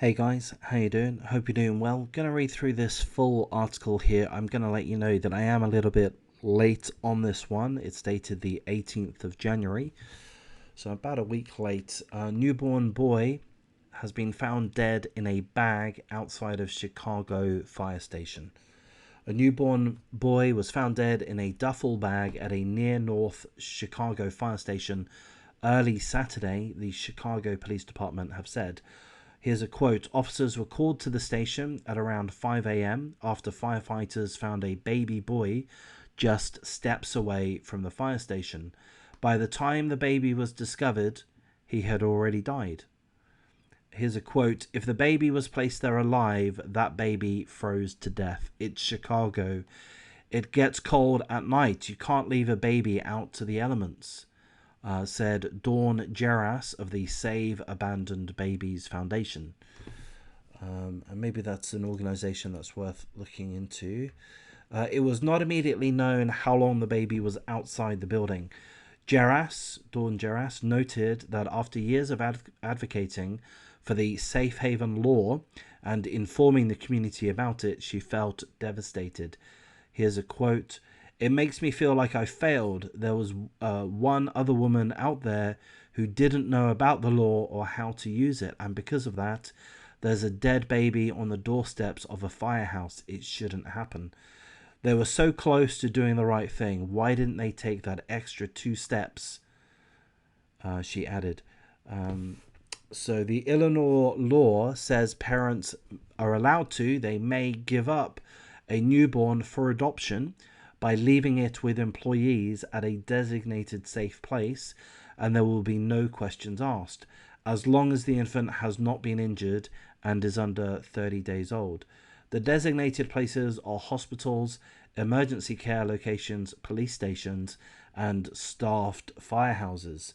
Hey guys, how you doing? Hope you're doing well. Gonna read through this full article here. I'm gonna let you know that I am a little bit late on this one. It's dated the 18th of January, so about a week late. A newborn boy has been found dead in a bag outside of Chicago fire station. A newborn boy was found dead in a duffel bag at a near North Chicago fire station early Saturday, the Chicago Police Department have said. Here's a quote. Officers were called to the station at around 5 a.m. after firefighters found a baby boy just steps away from the fire station. By the time the baby was discovered, he had already died. Here's a quote. If the baby was placed there alive, that baby froze to death. It's Chicago. It gets cold at night. You can't leave a baby out to the elements. Said Dawn Geras of the Save Abandoned Babies Foundation. And maybe that's an organization that's worth looking into. It was not immediately known how long the baby was outside the building. Dawn Geras, noted that after years of advocating for the safe haven law and informing the community about it, she felt devastated. Here's a quote. It makes me feel like I failed. There was one other woman out there who didn't know about the law or how to use it. And because of that, there's a dead baby on the doorsteps of a firehouse. It shouldn't happen. They were so close to doing the right thing. Why didn't they take that extra 2 steps? She added. So the Illinois law says parents are allowed to, they may give up a newborn for adoption by leaving it with employees at a designated safe place, and there will be no questions asked, as long as the infant has not been injured and is under 30 days old. The designated places are hospitals, emergency care locations, police stations, and staffed firehouses.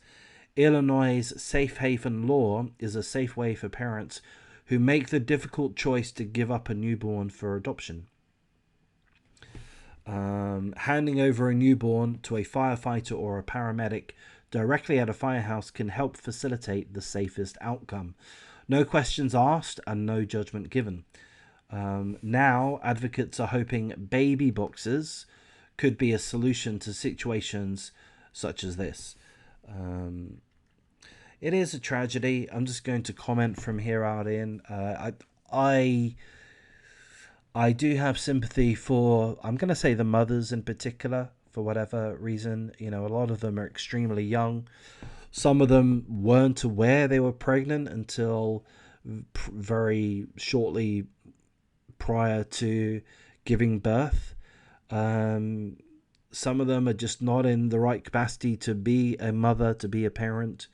Illinois' safe haven law is a safe way for parents who make the difficult choice to give up a newborn for adoption. Handing over a newborn to a firefighter or a paramedic directly at a firehouse can help facilitate the safest outcome. No questions asked and no judgment given. Now, advocates are hoping baby boxes could be a solution to situations such as this. It is a tragedy. I'm just going to comment from here out in. I do have sympathy for, I'm going to say, the mothers in particular, for whatever reason. You know, a lot of them are extremely young. Some of them weren't aware they were pregnant until very shortly prior to giving birth. Some of them are just not in the right capacity to be a mother, to be a parent.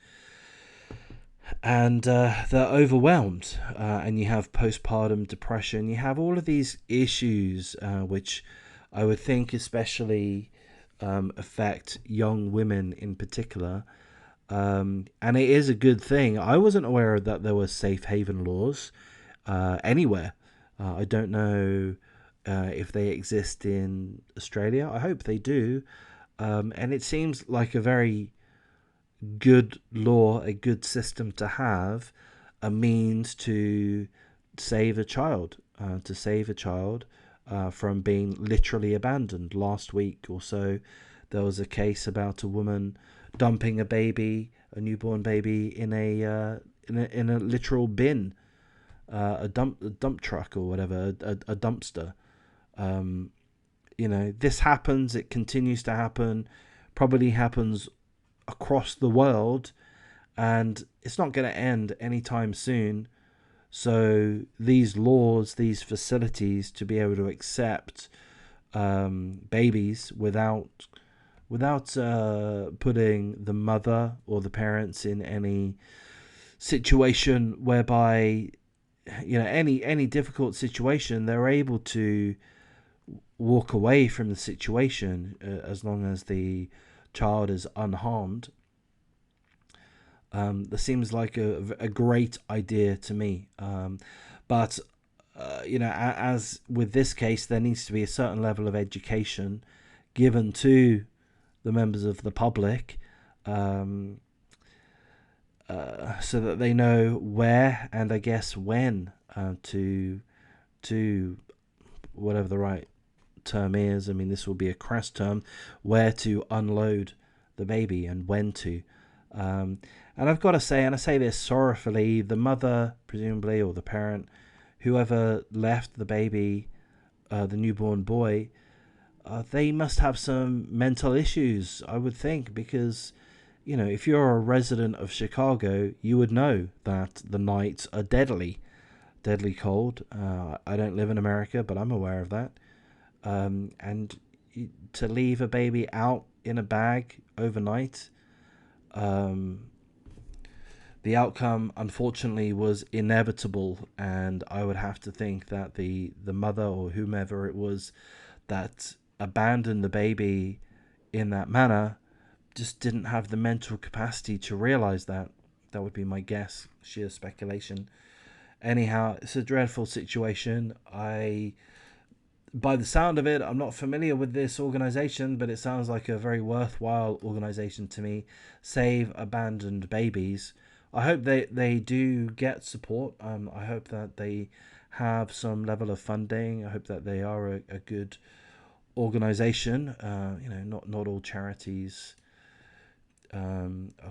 And they're overwhelmed, and you have postpartum depression. You have all of these issues, which I would think especially affect young women in particular. And it is a good thing. I wasn't aware that there were safe haven laws anywhere. I don't know if they exist in Australia. I hope they do. And it seems like a very good law, a good system to have, a means to save a child, from being literally abandoned. Last week or so, there was a case about a woman dumping a newborn baby, in a literal bin, a dump truck or whatever, a dumpster. This happens. It continues to happen. Probably happens across the world, and it's not going to end anytime soon. So these laws, these facilities to be able to accept babies without putting the mother or the parents in any situation whereby, any difficult situation, they're able to walk away from the situation as long as the child is unharmed. That seems like a great idea to me. But as with this case, there needs to be a certain level of education given to the members of the public so that they know where and I guess when to whatever the right term is. I mean, this will be a crass term, where to unload the baby and when to. Um, and I've got to say, and I say this sorrowfully, the mother, presumably, or the parent, whoever left the baby, the newborn boy, they must have some mental issues, I would think, because, you know, if you're a resident of Chicago, you would know that the nights are deadly, deadly cold. I don't live in America, but I'm aware of that. And to leave a baby out in a bag overnight, um, the outcome unfortunately was inevitable, and I would have to think that the mother or whomever it was that abandoned the baby in that manner just didn't have the mental capacity to realize that. That would be my guess, sheer speculation. Anyhow, it's a dreadful situation. By the sound of it, I'm not familiar with this organization, but it sounds like a very worthwhile organization to me. Save Abandoned Babies. I hope they do get support. I hope that they have some level of funding. I hope that they are a good organization. Not all charities are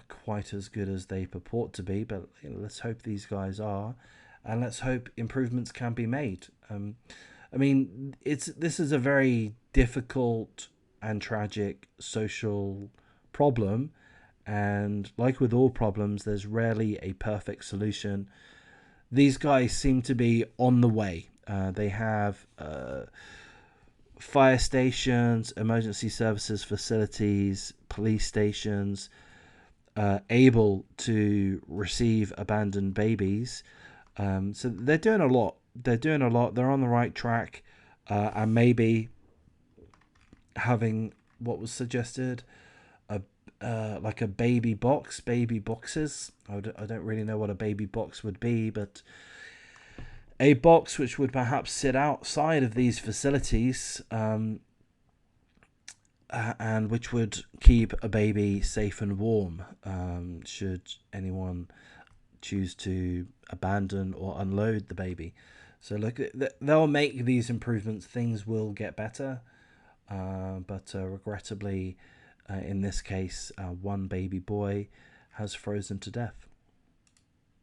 quite as good as they purport to be, but let's hope these guys are, and let's hope improvements can be made. I mean, this is a very difficult and tragic social problem, and like with all problems, there's rarely a perfect solution. These guys seem to be on the way. They have fire stations, emergency services facilities, police stations able to receive abandoned babies. So they're doing a lot. They're doing a lot. They're on the right track, and maybe having what was suggested, a like a baby box, baby boxes. I don't really know what a baby box would be, but a box which would perhaps sit outside of these facilities, and which would keep a baby safe and warm, should anyone choose to abandon or unload the baby. So look, they'll make these improvements. Things will get better, but regrettably, in this case, one baby boy has frozen to death.